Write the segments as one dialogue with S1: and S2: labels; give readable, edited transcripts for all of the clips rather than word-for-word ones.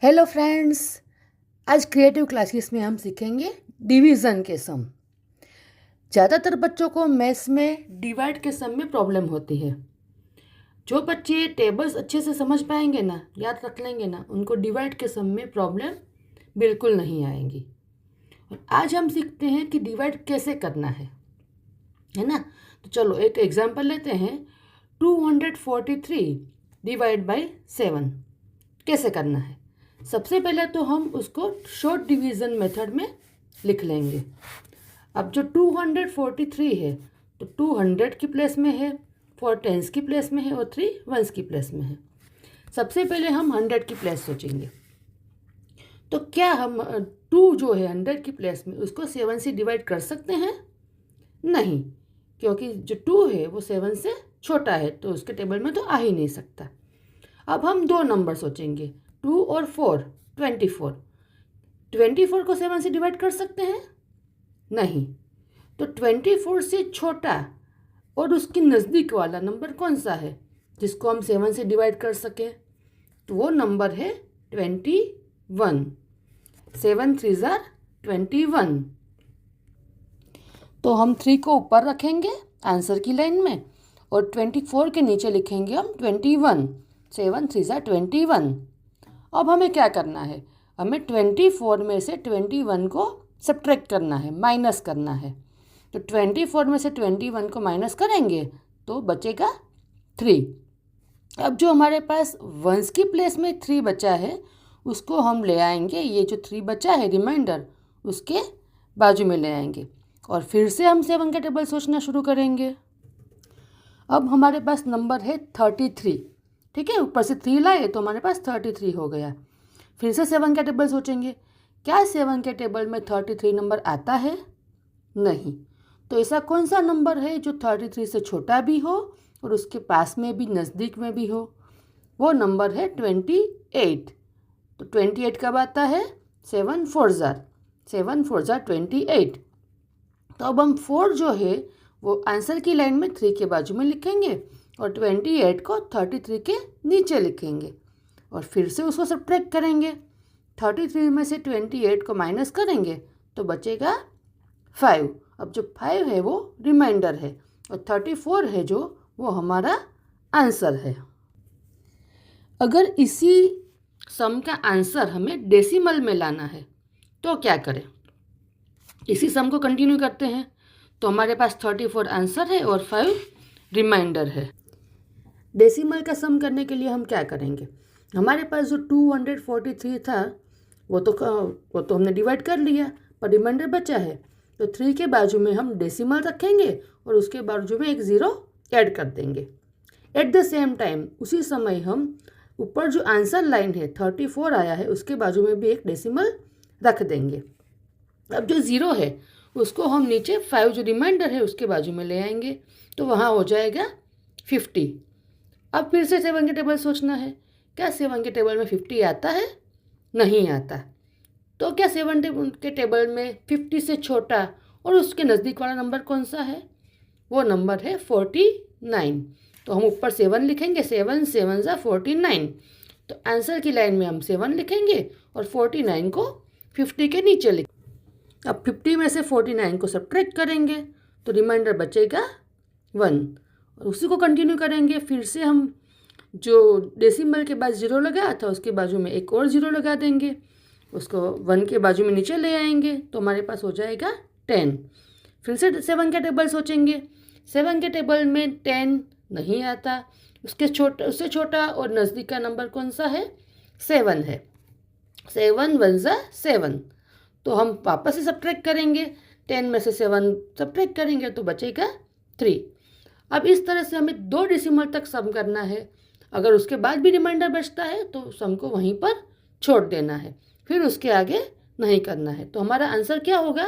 S1: Hello friends, आज creative classes में हम सीखेंगे डिवीज़न के सम। ज़्यादातर बच्चों को मैथ्स में डिवाइड के सम में प्रॉब्लम होती है। जो बच्चे टेबल्स अच्छे से समझ पाएंगे ना, याद रख लेंगे ना, उनको डिवाइड के सम में प्रॉब्लम बिल्कुल नहीं आएंगी। और आज हम सीखते हैं कि डिवाइड कैसे करना है ना। तो चलो एक एग्जांपल लेते हैं। 243 डिवाइड बाय 7 कैसे करना है। सबसे पहले तो हम उसको शॉर्ट डिवीज़न मेथड में लिख लेंगे। अब जो 243 है तो 200 की प्लेस में है, 4 टेंस की प्लेस में है और 3 वंस की प्लेस में है। सबसे पहले हम 100 की प्लेस सोचेंगे। तो क्या हम 2 जो है 100 की प्लेस में उसको 7 से डिवाइड कर सकते हैं? नहीं, क्योंकि जो 2 है वो 7 से छोटा है तो उसके टेबल में तो आ ही नहीं सकता। अब हम दो नंबर सोचेंगे, 2 और 4, 24। 24 को 7 से डिवाइड कर सकते हैं? नहीं। तो 24 से छोटा और उसके नज़दीक वाला नंबर कौन सा है जिसको हम 7 से डिवाइड कर सकें? तो वो नंबर है 21। 7 3 ज़ा 21। तो हम 3 को ऊपर रखेंगे आंसर की लाइन में और 24 के नीचे लिखेंगे हम 21। 7 3 ज़ा 21। अब हमें क्या करना है? हमें 24 में से 21 को सब्ट्रैक्ट करना है, माइनस करना है। तो 24 में से 21 को माइनस करेंगे तो बचेगा 3। अब जो हमारे पास वंस की प्लेस में 3 बचा है उसको हम ले आएंगे, ये जो 3 बचा है रिमाइंडर उसके बाजू में ले आएंगे और फिर से हम 7 का टेबल सोचना शुरू करेंगे। अब हमारे पास नंबर है 33, ठीक है, ऊपर से 3 लाए तो हमारे पास 33 हो गया। फिर से 7 का टेबल सोचेंगे। क्या 7 के टेबल में 33 नंबर आता है? नहीं। तो ऐसा कौन सा नंबर है जो 33 से छोटा भी हो और उसके पास में भी नज़दीक में भी हो? वो नंबर है 28। तो 28 कब आता है? 7 4 ज़ा 28। तो अब हम 4 जो है वो आंसर की लाइन में 3 के बाजू में लिखेंगे और 28 को 33 के नीचे लिखेंगे और फिर से उसको सब्ट्रैक्ट करेंगे। 33 में से 28 को माइनस करेंगे तो बचेगा 5। अब जो 5 है वो रिमाइंडर है और 34 है जो वो हमारा आंसर है। अगर इसी सम का आंसर हमें डेसिमल में लाना है तो क्या करें? इसी सम को कंटिन्यू करते हैं। तो हमारे पास 34 आंसर है और 5 रिमाइंडर है। डेसिमल का सम करने के लिए हम क्या करेंगे? हमारे पास जो 243 था वो तो हमने डिवाइड कर लिया, पर रिमाइंडर बचा है तो 3 के बाजू में हम डेसिमल रखेंगे और उसके बाजू में एक 0 ऐड कर देंगे। एट द सेम टाइम उसी समय हम ऊपर जो आंसर लाइन है 34 आया है उसके बाजू में भी एक डेसिमल रख देंगे। अब जो 0 है उसको हम नीचे 5 जो रिमाइंडर है उसके बाजू में ले आएंगे तो वहाँ हो जाएगा 50। अब फिर से 7 के टेबल सोचना है। क्या 7 के टेबल में 50 आता है? नहीं आता। तो क्या 7 के टेबल में 50 से छोटा और उसके नज़दीक वाला नंबर कौन सा है? वो नंबर है 49। तो हम ऊपर 7 लिखेंगे, 7 7 ज़ा 49। तो आंसर की लाइन में हम 7 लिखेंगे और 49 को 50 के नीचे लिखेंगे। अब 50 में से 49 को सब्ट्रैक्ट करेंगे तो रिमाइंडर बचेगा 1 और उसी को कंटिन्यू करेंगे। फिर से हम जो डेसिमल के बाद 0 लगाया था उसके बाजू में एक और 0 लगा देंगे, उसको 1 के बाजू में नीचे ले आएंगे तो हमारे पास हो जाएगा 10। फिर से 7 का टेबल सोचेंगे। 7 के टेबल में 10 नहीं आता, उससे छोटा और नज़दीक का नंबर कौन सा है? 7 है। 7 1 ज़ा 7। तो हम वापस से सब्ट्रैक्ट करेंगे, 10 में से 7 सब्ट्रैक्ट करेंगे तो बचेगा 3। अब इस तरह से हमें 2 डेसिमल तक सम करना है। अगर उसके बाद भी रिमाइंडर बचता है तो सम को वहीं पर छोड़ देना है, फिर उसके आगे नहीं करना है। तो हमारा आंसर क्या होगा?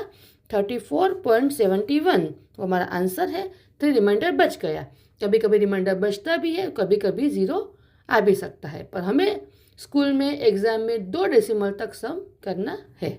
S1: 34.71 वो हमारा आंसर है। 3 रिमाइंडर बच गया। कभी कभी रिमाइंडर बचता भी है, कभी कभी 0 आ भी सकता है, पर हमें स्कूल में एग्ज़ाम में 2 डेसिमल तक सम करना है।